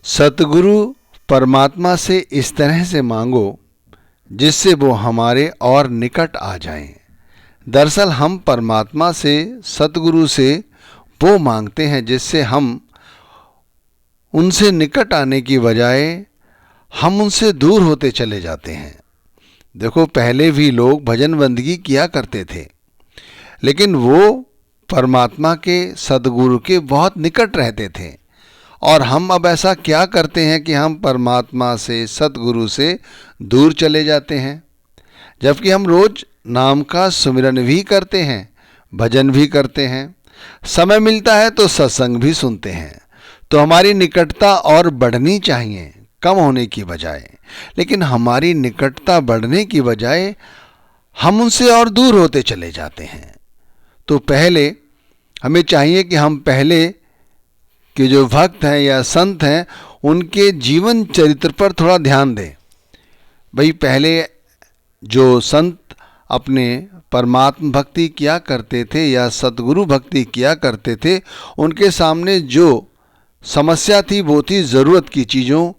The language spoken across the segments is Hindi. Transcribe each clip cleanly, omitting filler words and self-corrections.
सतगुरु परमात्मा से इस तरह से मांगो जिससे वो हमारे और निकट आ जाएं। दरअसल हम परमात्मा से, सतगुरु से वो मांगते हैं जिससे हम उनसे निकट आने की बजाय हम उनसे दूर होते चले जाते हैं। देखो, पहले भी लोग भजन बंदगी किया करते थे, लेकिन वो परमात्मा के, सतगुरु के बहुत निकट रहते थे। और हम अब ऐसा क्या करते हैं कि हम परमात्मा से, सतगुरु से दूर चले जाते हैं, जबकि हम रोज नाम का सुमिरन भी करते हैं, भजन भी करते हैं, समय मिलता है तो सत्संग भी सुनते हैं। तो हमारी निकटता और बढ़नी चाहिए, कम होने की बजाय। लेकिन हमारी निकटता बढ़ने की बजाय हम उनसे और दूर होते चले जाते हैं। तो पहले हमें चाहिए कि हम पहले के जो भक्त हैं या संत हैं उनके जीवन चरित्र पर थोड़ा ध्यान दें। भाई, पहले जो संत अपने परमात्म भक्ति किया करते थे या सतगुरु भक्ति किया करते थे, उनके सामने जो समस्या थी वो थी ज़रूरत की चीज़ों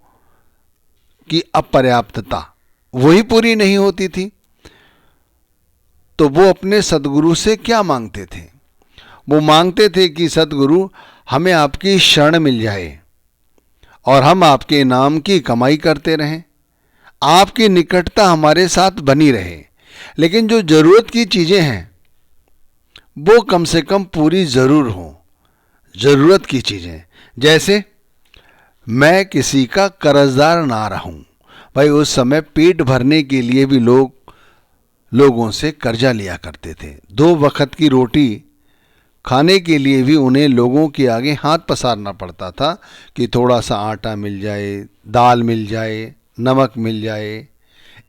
की अपर्याप्तता, वही पूरी नहीं होती थी। तो वो अपने सतगुरु से क्या मांगते थे? वो मांगते थे कि सतगुरु, हमें आपकी शरण मिल जाए और हम आपके नाम की कमाई करते रहें, आपकी निकटता हमारे साथ बनी रहे। लेकिन जो ज़रूरत की चीज़ें हैं वो कम से कम पूरी ज़रूर हों। ज़रूरत की चीज़ें, जैसे मैं किसी का कर्जदार ना रहूं। भाई, उस समय पेट भरने के लिए भी लोगों से कर्जा लिया करते थे। 2 वक्त की रोटी खाने के लिए भी उन्हें लोगों के आगे हाथ पसारना पड़ता था कि थोड़ा सा आटा मिल जाए, दाल मिल जाए, नमक मिल जाए।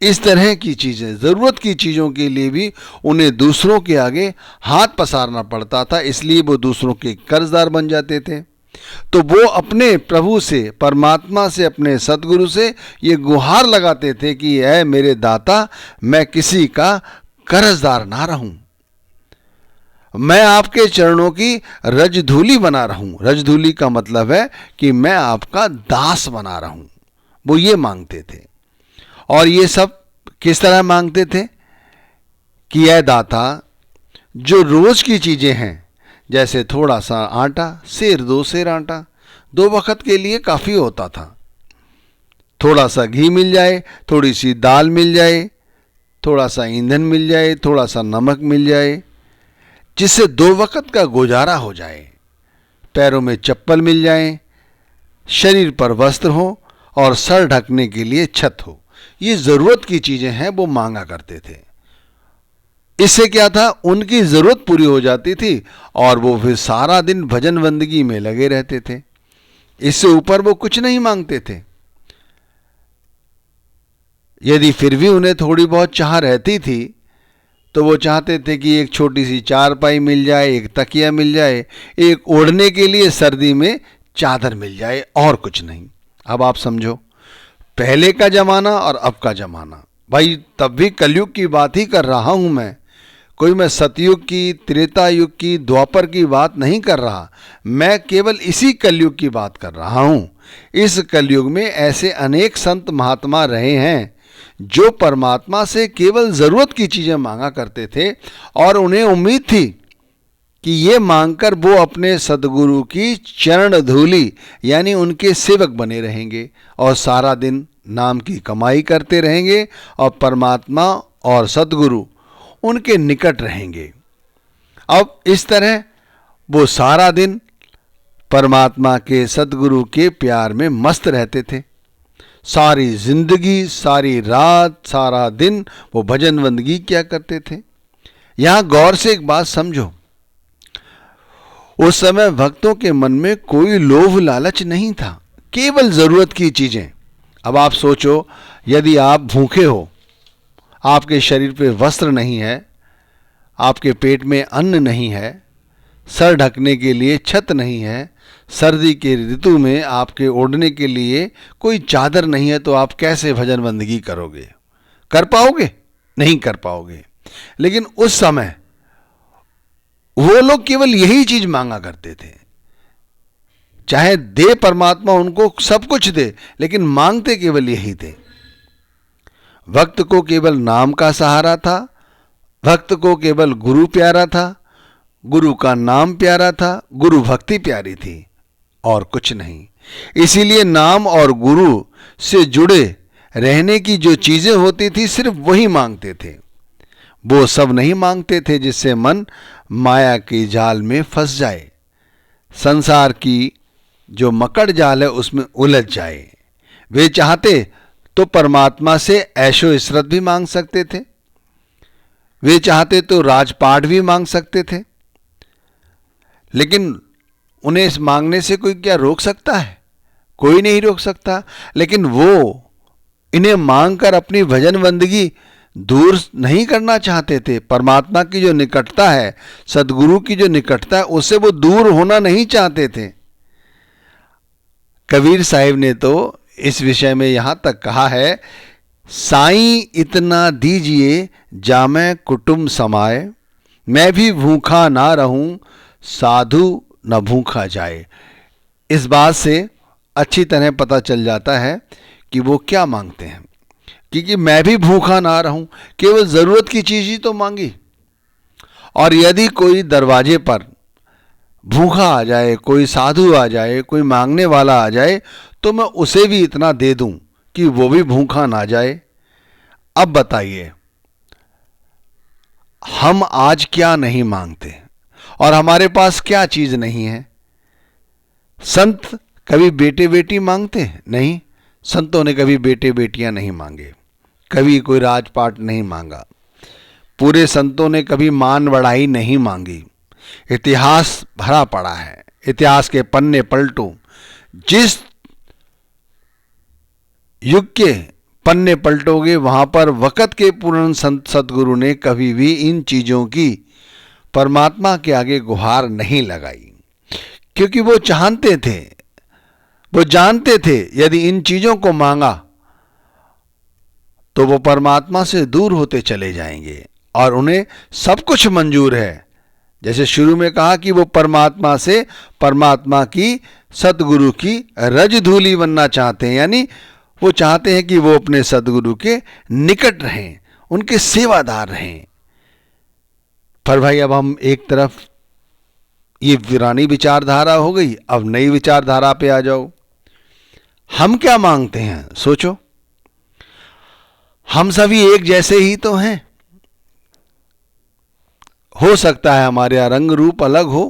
इस तरह की चीज़ें, ज़रूरत की चीज़ों के लिए भी उन्हें दूसरों के आगे हाथ पसारना पड़ता था, इसलिए वो दूसरों के कर्जदार बन जाते थे। तो वो अपने प्रभु से, परमात्मा से, अपने सतगुरु से ये गुहार लगाते थे कि ऐ मेरे दाता, मैं किसी का कर्जदार ना रहूं, मैं आपके चरणों की रजधूली बना रहूं। रजधूली का मतलब है कि मैं आपका दास बना रहूं। वो ये मांगते थे। और ये सब किस तरह मांगते थे कि ऐ दाता, जो रोज की चीजें हैं, जैसे थोड़ा सा आटा, सेर 2 सेर आटा 2 वक्त के लिए काफी होता था। थोड़ा सा घी मिल जाए, थोड़ी सी दाल मिल जाए, थोड़ा सा ईंधन मिल जाए, थोड़ा सा नमक मिल जाए, जिससे 2 वक्त का गुजारा हो जाए। पैरों में चप्पल मिल जाए, शरीर पर वस्त्र हो और सर ढकने के लिए छत हो। ये जरूरत की चीजें हैं, वो मांगा करते थे। इससे क्या था, उनकी जरूरत पूरी हो जाती थी और वो फिर सारा दिन भजन बंदगी में लगे रहते थे। इससे ऊपर वो कुछ नहीं मांगते थे। यदि फिर भी उन्हें थोड़ी बहुत चाह रहती थी तो वो चाहते थे कि एक छोटी सी चारपाई मिल जाए, एक तकिया मिल जाए, एक ओढ़ने के लिए सर्दी में चादर मिल जाए, और कुछ नहीं। अब आप समझो, पहले का जमाना और अब का जमाना। भाई, तब भी कलयुग की बात ही कर रहा हूं मैं, कोई मैं सतयुग की, त्रेता युग की, द्वापर की बात नहीं कर रहा। मैं केवल इसी कलयुग की बात कर रहा हूं। इस कलयुग में ऐसे अनेक संत महात्मा रहे हैं जो परमात्मा से केवल जरूरत की चीजें मांगा करते थे और उन्हें उम्मीद थी कि ये मांगकर वो अपने सदगुरु की चरण धूली यानी उनके सेवक बने रहेंगे और सारा दिन नाम की कमाई करते रहेंगे और परमात्मा और सदगुरु उनके निकट रहेंगे। अब इस तरह वो सारा दिन परमात्मा के, सदगुरु के प्यार में मस्त रहते थे। सारी जिंदगी, सारी रात, सारा दिन वो भजन बंदगी किया करते थे। यहां गौर से एक बात समझो, उस समय भक्तों के मन में कोई लोभ लालच नहीं था, केवल जरूरत की चीजें। अब आप सोचो, यदि आप भूखे हो, आपके शरीर पे वस्त्र नहीं है, आपके पेट में अन्न नहीं है, सर ढकने के लिए छत नहीं है, सर्दी के ऋतु में आपके ओढ़ने के लिए कोई चादर नहीं है, तो आप कैसे भजन बंदगी करोगे? कर पाओगे? नहीं कर पाओगे। लेकिन उस समय वो लोग केवल यही चीज मांगा करते थे। चाहे दे परमात्मा उनको सब कुछ दे, लेकिन मांगते केवल यही थे। भक्त को केवल नाम का सहारा था, भक्त को केवल गुरु प्यारा था, गुरु का नाम प्यारा था, गुरु भक्ति प्यारी थी, और कुछ नहीं। इसीलिए नाम और गुरु से जुड़े रहने की जो चीजें होती थी सिर्फ वही मांगते थे। वो सब नहीं मांगते थे जिससे मन माया की जाल में फंस जाए, संसार की जो मकड़ जाल है उसमें उलझ जाए। वे चाहते तो परमात्मा से ऐशो इशरत भी मांग सकते थे, वे चाहते तो राजपाट भी मांग सकते थे, लेकिन उन्हें इस मांगने से कोई क्या रोक सकता है? कोई नहीं रोक सकता। लेकिन वो इन्हें मांगकर अपनी भजन बंदगी दूर नहीं करना चाहते थे। परमात्मा की जो निकटता है, सदगुरु की जो निकटता है, उससे वो दूर होना नहीं चाहते थे। कबीर साहिब ने तो इस विषय में यहां तक कहा है, साईं इतना दीजिए जामै कुटुंब समाए, मैं भी भूखा ना रहूं साधु न भूखा जाए। इस बात से अच्छी तरह पता चल जाता है कि वो क्या मांगते हैं, क्योंकि मैं भी भूखा ना रहूं, केवल जरूरत की चीज ही तो मांगी। और यदि कोई दरवाजे पर भूखा आ जाए, कोई साधु आ जाए, कोई मांगने वाला आ जाए, तो मैं उसे भी इतना दे दूं कि वो भी भूखा ना जाए। अब बताइए, हम आज क्या नहीं मांगते और हमारे पास क्या चीज नहीं है? संत कभी बेटे बेटी मांगते? नहीं, संतों ने कभी बेटे बेटियां नहीं मांगे, कभी कोई राजपाट नहीं मांगा, पूरे संतों ने कभी मान बढ़ाई नहीं मांगी। इतिहास भरा पड़ा है, इतिहास के पन्ने पलटो, जिस युग के पन्ने पलटोगे वहां पर वक़्त के पूर्ण संत सदगुरु ने कभी भी इन चीजों की परमात्मा के आगे गुहार नहीं लगाई, क्योंकि वो चाहते थे, वो जानते थे यदि इन चीजों को मांगा तो वो परमात्मा से दूर होते चले जाएंगे। और उन्हें सब कुछ मंजूर है, जैसे शुरू में कहा कि वो परमात्मा से परमात्मा की सतगुरु की रज धूली बनना चाहते हैं, यानी वो चाहते हैं कि वो अपने सदगुरु के निकट रहें, उनके सेवादार रहें। पर भाई अब हम एक तरफ, ये पुरानी विचारधारा हो गई, अब नई विचारधारा पे आ जाओ। हम क्या मांगते हैं सोचो, हम सभी एक जैसे ही तो हैं। हो सकता है हमारे रंग रूप अलग हो,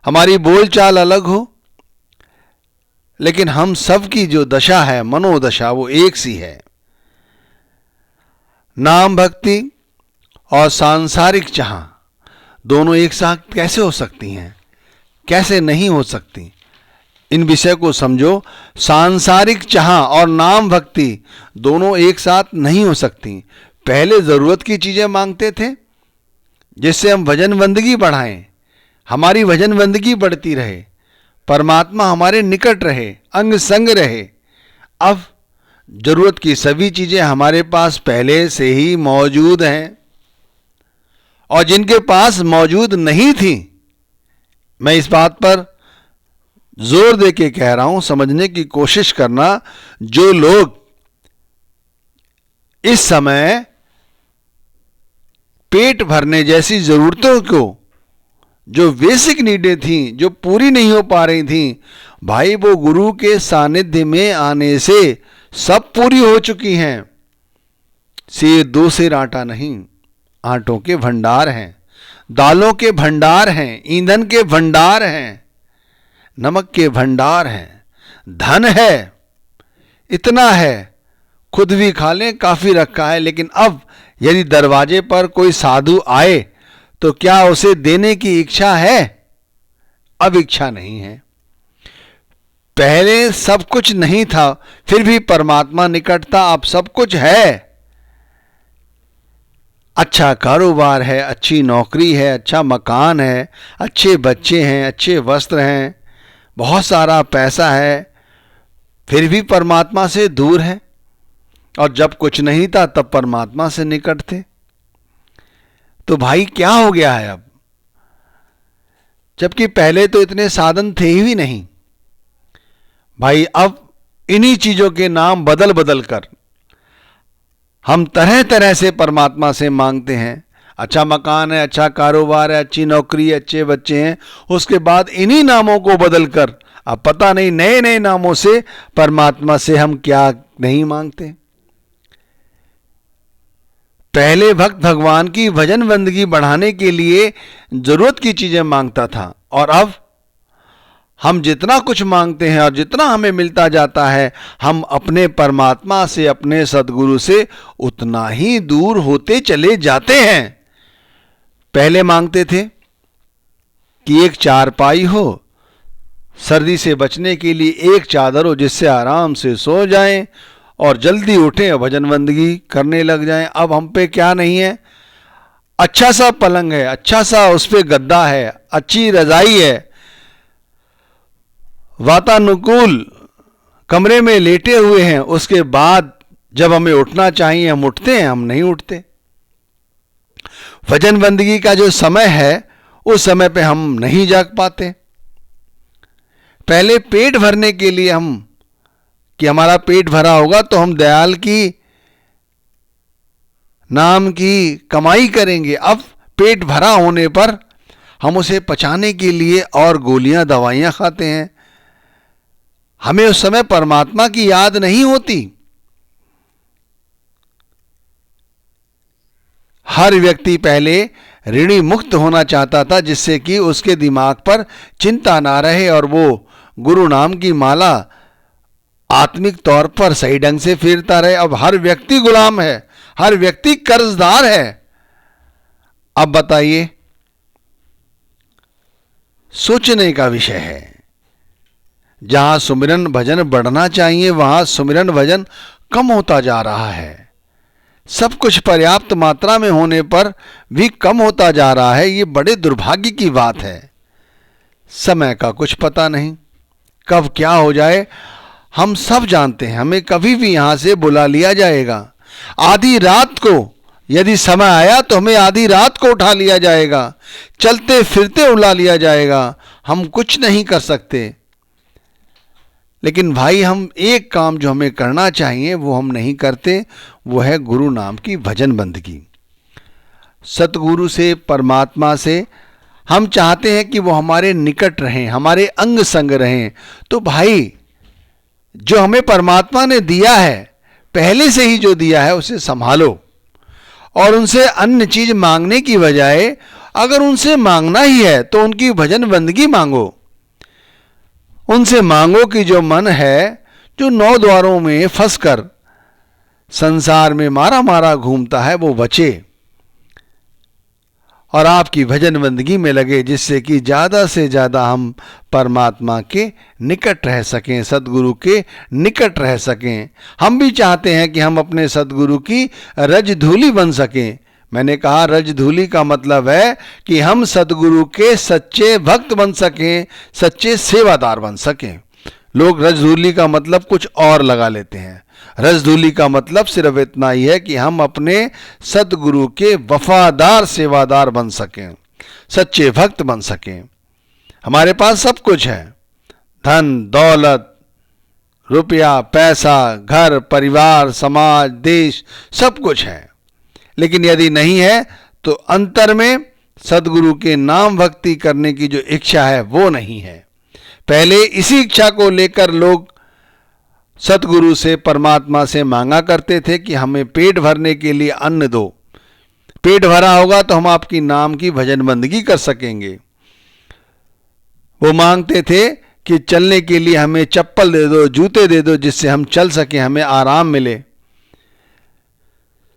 हमारी बोलचाल अलग हो, लेकिन हम सब की जो दशा है, मनोदशा, वो एक सी है। नाम भक्ति और सांसारिक चाह दोनों एक साथ कैसे हो सकती हैं? कैसे नहीं हो सकती? इन विषय को समझो। सांसारिक चाह और नाम भक्ति दोनों एक साथ नहीं हो सकती। पहले जरूरत की चीजें मांगते थे जिससे हम भजन बंदगी बढ़ाएं, हमारी भजन बंदगी बढ़ती रहे, परमात्मा हमारे निकट रहे, अंग संग रहे। अब जरूरत की सभी चीजें हमारे पास पहले से ही मौजूद हैं, और जिनके पास मौजूद नहीं थी, मैं इस बात पर जोर दे के कह रहा हूं, समझने की कोशिश करना, जो लोग इस समय पेट भरने जैसी जरूरतों को, जो बेसिक नीडें थी, जो पूरी नहीं हो पा रही थी, भाई वो गुरु के सानिध्य में आने से सब पूरी हो चुकी हैं। से दो सेर आटा नहीं, आटों के भंडार हैं, दालों के भंडार हैं, ईंधन के भंडार हैं, नमक के भंडार हैं, धन है, इतना है, खुद भी खा लें, काफी रखा है। लेकिन अब यदि दरवाजे पर कोई साधु आए तो क्या उसे देने की इच्छा है? अब इच्छा नहीं है। पहले सब कुछ नहीं था, फिर भी परमात्मा निकट था, अब सब कुछ है। अच्छा कारोबार है, अच्छी नौकरी है, अच्छा मकान है, अच्छे बच्चे हैं, अच्छे वस्त्र हैं, बहुत सारा पैसा है, फिर भी परमात्मा से दूर है। और जब कुछ नहीं था तब परमात्मा से निकट थे। तो भाई क्या हो गया है अब? जबकि पहले तो इतने साधन थे ही नहीं, भाई अब इन्हीं चीजों के नाम बदल बदल कर हम तरह तरह से परमात्मा से मांगते हैं। अच्छा मकान है, अच्छा कारोबार है, अच्छी नौकरी, अच्छे बच्चे हैं, उसके बाद इन्हीं नामों को बदल कर अब पता नहीं नए नए नामों से परमात्मा से हम क्या नहीं मांगते। पहले भक्त भगवान की भजन बंदगी बढ़ाने के लिए जरूरत की चीजें मांगता था, और अब हम जितना कुछ मांगते हैं और जितना हमें मिलता जाता है, हम अपने परमात्मा से, अपने सदगुरु से उतना ही दूर होते चले जाते हैं। पहले मांगते थे कि एक चारपाई हो, सर्दी से बचने के लिए एक चादर हो जिससे आराम से सो जाएं और जल्दी उठें और भजन बंदगी करने लग जाएं। अब हम पे क्या नहीं है? अच्छा सा पलंग है, अच्छा सा उस पे गद्दा है, अच्छी रजाई है, वातानुकूल कमरे में लेटे हुए हैं। उसके बाद जब हमें उठना चाहिए हम उठते हैं, हम नहीं उठते। भजन बंदगी का जो समय है उस समय पे हम नहीं जाग पाते। पहले पेट भरने के लिए हम कि हमारा पेट भरा होगा तो हम दयाल की नाम की कमाई करेंगे। अब पेट भरा होने पर हम उसे पचाने के लिए और गोलियां दवाइयां खाते हैं। हमें उस समय परमात्मा की याद नहीं होती। हर व्यक्ति पहले ऋणी मुक्त होना चाहता था जिससे कि उसके दिमाग पर चिंता ना रहे और वो गुरु नाम की माला आत्मिक तौर पर सही ढंग से फेरता रहे। अब हर व्यक्ति गुलाम है, हर व्यक्ति कर्जदार है। अब बताइए, सोचने का विषय है। जहां सुमिरन भजन बढ़ना चाहिए वहां सुमिरन भजन कम होता जा रहा है। सब कुछ पर्याप्त मात्रा में होने पर भी कम होता जा रहा है। ये बड़े दुर्भाग्य की बात है। समय का कुछ पता नहीं, कब क्या हो जाए हम सब जानते हैं। हमें कभी भी यहां से बुला लिया जाएगा। आधी रात को यदि समय आया तो हमें आधी रात को उठा लिया जाएगा, चलते फिरते उला लिया जाएगा। हम कुछ नहीं कर सकते। लेकिन भाई हम एक काम जो हमें करना चाहिए वो हम नहीं करते, वो है गुरु नाम की भजन बंदगी। सतगुरु से, परमात्मा से हम चाहते हैं कि वो हमारे निकट रहें, हमारे अंग संग रहें। तो भाई जो हमें परमात्मा ने दिया है, पहले से ही जो दिया है उसे संभालो और उनसे अन्य चीज मांगने की बजाय अगर उनसे मांगना ही है तो उनकी भजन बंदगी मांगो। उनसे मांगो कि जो मन है, जो 9 द्वारों में फंसकर संसार में मारा मारा घूमता है, वो बचे और आपकी भजन बंदगी में लगे, जिससे कि ज़्यादा से ज़्यादा हम परमात्मा के निकट रह सकें, सदगुरु के निकट रह सकें। हम भी चाहते हैं कि हम अपने सदगुरु की रजधूली बन सकें। मैंने कहा रजधूली का मतलब है कि हम सदगुरु के सच्चे भक्त बन सकें, सच्चे सेवादार बन सकें। लोग रजधूली का मतलब कुछ और लगा लेते हैं। रजधूली का मतलब सिर्फ इतना ही है कि हम अपने सदगुरु के वफादार सेवादार बन सकें, सच्चे भक्त बन सकें। हमारे पास सब कुछ है, धन दौलत, रुपया पैसा, घर परिवार, समाज, देश, सब कुछ है। लेकिन यदि नहीं है तो अंतर में सदगुरु के नाम भक्ति करने की जो इच्छा है वो नहीं है। पहले इसी इच्छा को लेकर लोग सतगुरु से, परमात्मा से मांगा करते थे कि हमें पेट भरने के लिए अन्न दो, पेट भरा होगा तो हम आपकी नाम की भजन बंदगी कर सकेंगे। वो मांगते थे कि चलने के लिए हमें चप्पल दे दो, जूते दे दो, जिससे हम चल सकें, हमें आराम मिले।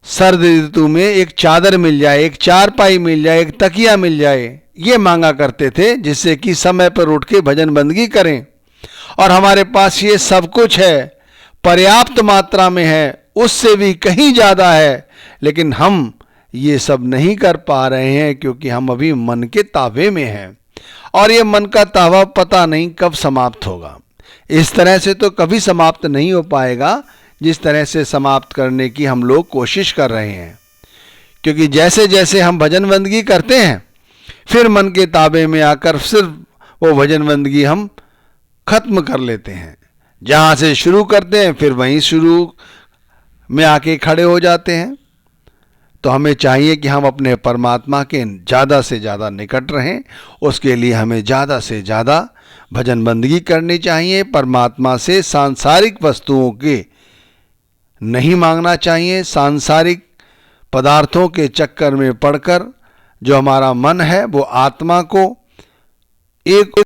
सर्द ऋतु में एक चादर मिल जाए, एक चारपाई मिल जाए, एक तकिया मिल जाए, ये मांगा करते थे, जिससे कि समय पर उठ के भजन बंदगी करें। और हमारे पास ये सब कुछ है, पर्याप्त मात्रा में है, उससे भी कहीं ज़्यादा है, लेकिन हम ये सब नहीं कर पा रहे हैं क्योंकि हम अभी मन के तावे में हैं और ये मन का तावा पता नहीं कब समाप्त होगा। इस तरह से तो कभी समाप्त नहीं हो पाएगा जिस तरह से समाप्त करने की हम लोग कोशिश कर रहे हैं। क्योंकि जैसे जैसे हम भजन बंदगी करते हैं फिर मन के ताबे में आकर सिर्फ वो भजन बंदगी हम खत्म कर लेते हैं। जहाँ से शुरू करते हैं फिर वहीं शुरू में आके खड़े हो जाते हैं। तो हमें चाहिए कि हम अपने परमात्मा के ज़्यादा से ज़्यादा निकट रहें। उसके लिए हमें ज़्यादा से ज़्यादा भजन बंदगी करनी चाहिए। परमात्मा से सांसारिक वस्तुओं के नहीं मांगना चाहिए। सांसारिक पदार्थों के चक्कर में पड़कर जो हमारा मन है वो आत्मा को एक